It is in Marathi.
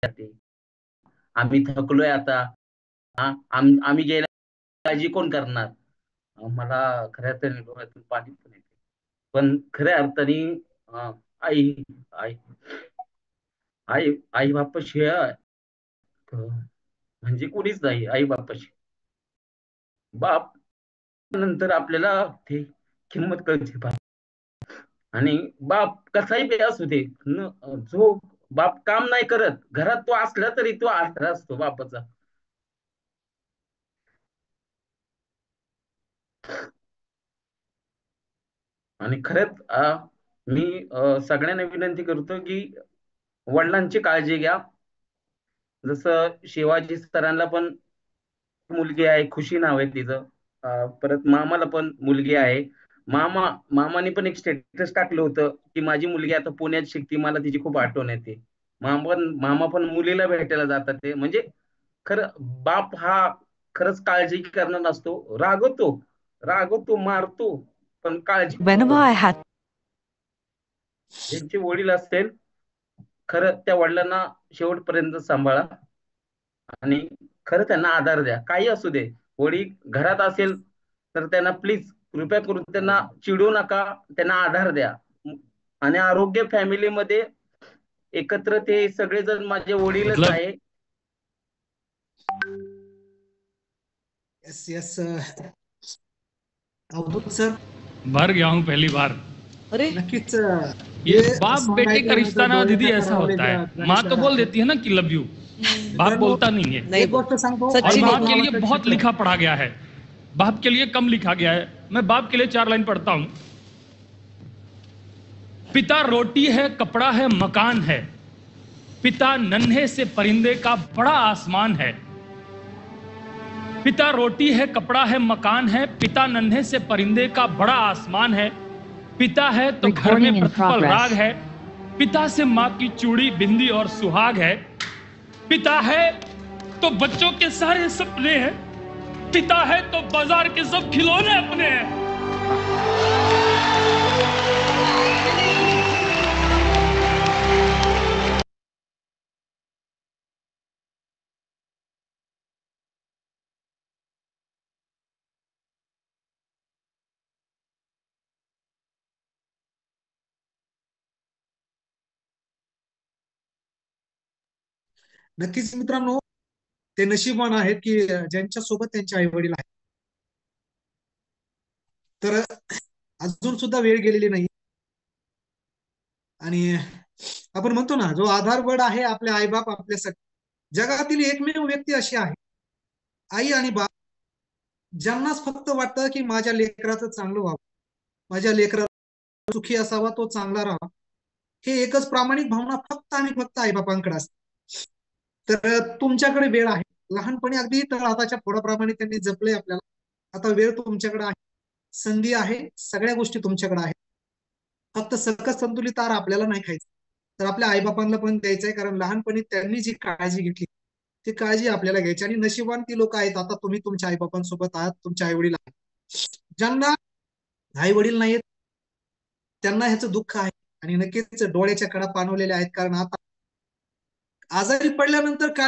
ते आम्ही थकलोय आता. आम्ही गेल्या काळजी कोण करणार. मला खऱ्या अर्थाने डोळ्यातून पाणी पण येते. पण खऱ्या अर्थाने आई आई आई आई बापाशी म्हणजे कोणीच नाही आई बापाशी. बाप नंतर आपल्याला ते किंमत कळते. आणि बाप कसाही बी असू दे जो बाप काम नाही करत घरात तो असला तरी तो आसरा असतो बापाचा. आणि खरंच मी सगळ्यांना विनंती करतो की वडिलांची काळजी घ्या. जसं शिवाजी सरांना पण मुलगी आहे, खुशी नाव आहे तिचं. परत मामाला पण मुलगी आहे. मामाने पण एक स्टेटस टाकलं होतं की माझी मुलगी आता पुण्यात शिकते, मला तिची खूप आठवण येते. मामा पण मुलीला भेटायला जातात. ते म्हणजे खरं बाप हा खरंच काळजी करणार नसतो. रागवतो, रागवतो, मारतो, पण काळजी खूप Whenever I करतो. had ज्यांचे वडील असतील खरं त्या वडिलांना शेवटपर्यंत सांभाळा आणि खरं त्यांना आधार द्या. काही असू दे, वडील घरात असेल तर त्यांना प्लीज कृपया करून त्यांना चिडू नका, त्यांना आधार द्या. आणि आरोग्य फॅमिलीमध्ये एकत्र ते सगळेजण माझे वडीलच मतलब आहे. यस यस अवधूत सर, भर गया हूँ पहली बार। अरे नक्कीच ये हे बाप song बेटे का ऐकल्यानंतर रिश्ता ना डोळे दीदी फार ऐसा रावले होता है, गणेश माँ तो बोल दादा. देती है ना कि लव यू, बाप मित्रांनो, बोलता नहीं है। नहीं एक गोष्ट सांगतो, और सच्ची माँ नहीं के लिए नावाचं बहुत चित्र. लिखा पढ़ा गया है, बाप के लिए कम लिखा गया है। मैं बाप के लिए 4 लाइन पढ़ता हूँ। पिता रोटी है, कपड़ा है, मकान है, पिता नन्हे से परिंदे का बड़ा आसमान है। पिता रोटी है, कपड़ा है, मकान है, पिता नन्हे से परिंदे का बड़ा आसमान है। पिता है तो घर में प्रतिपल राग है, पिता से माँ की चूड़ी, बिंदी और सुहाग है। पिता है तो बच्चों के सारे सपने हैं, पिता है तो बाजार के सब खिलौने अपने हैं। नक्कीच मित्रांनो, ते नशीबवान आहेत की ज्यांच्या सोबत त्यांचे आई वडील आहेत. तर अजून सुद्धा वेळ गेलेली नाही. आणि आपण म्हणतो ना, जो आधारवड आहे आपले आईबाप आपल्यासाठी. जगातील एकमेव व्यक्ती अशी आहे, आई आणि बाप, ज्यांनाच फक्त वाटतं की माझ्या लेकराचं चांगलं व्हावं, माझ्या लेकराला सुखी असावा, तो चांगला राहावा. हे एकच प्रामाणिक भावना फक्त आणि फक्त आईबापांकडे असते. तर तुमच्याकडे वेळ आहे. लहानपणी अगदी तळहाताच्या फोडाप्रमाणे त्यांनी जपले आपल्याला. आता वेळ तुमच्याकडे आहे, संधी आहे, सगळ्या गोष्टी तुमच्याकडे आहेत. फक्त सकस संतुलित आहार आपल्याला नाही खायचं, तर आपल्या आईबापांना पण द्यायचंय. कारण लहानपणी त्यांनी जी काळजी घेतली ती काळजी आपल्याला घ्यायची. आणि नशिबान ती लोक आहेत, आता तुम्ही तुमच्या आईबापांसोबत आहात, तुमचे आई वडील आहेत. ज्यांना आई वडील नाहीत त्यांना ह्याचं दुःख आहे. आणि नक्कीच डोळ्याच्या कडा पाणवलेल्या आहेत. कारण आता आजारी पडल्यानंतर काय